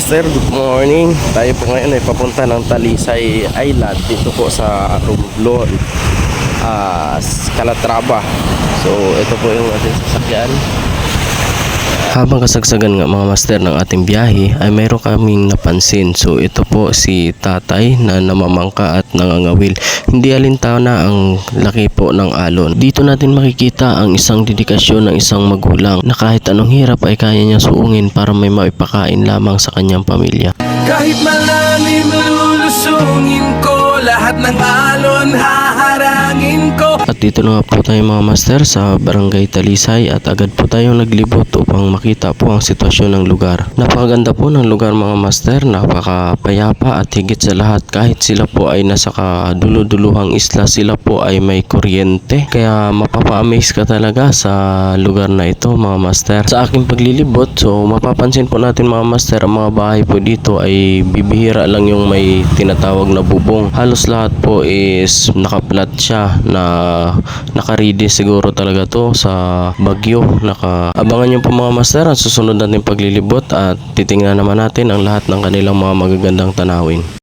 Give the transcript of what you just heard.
master, good morning. Tayo po ngayon ay papunta ng Talisay Island dito po sa Romblon, Calatrava. So ito po yung ating sasakyan. Habang kasagsagan nga mga master ng ating biyahe ay mayroon kaming napansin. So ito po si tatay na namamangka at nangangawil. Hindi alintana ang laki po ng alon. Dito natin makikita ang isang dedikasyon ng isang magulang na kahit anong hirap ay kaya niya suungin para may maipakain lamang sa kanyang pamilya. Kahit malalim lulusungin ko, lahat ng alon haharangin ko. At dito na nga po tayo mga master sa Barangay Talisay at agad po tayong naglibot upang makita po ang sitwasyon ng lugar. Napakaganda po ng lugar mga master, napakapayapa at higit sa lahat kahit sila po ay nasa kaduluduluhang isla, sila po ay may kuryente. Kaya mapapa-amaze ka talaga sa lugar na ito mga master. Sa aking paglilibot, so mapapansin po natin mga master, ang mga bahay po dito ay bibihira lang yung may tinatawag na bubong. Halos lahat po is nakaplat siya na naka-ready siguro talaga to sa bagyo. Abangan nyo po mga master ang susunod natin paglilibot at titingnan naman natin ang lahat ng kanilang mga magagandang tanawin.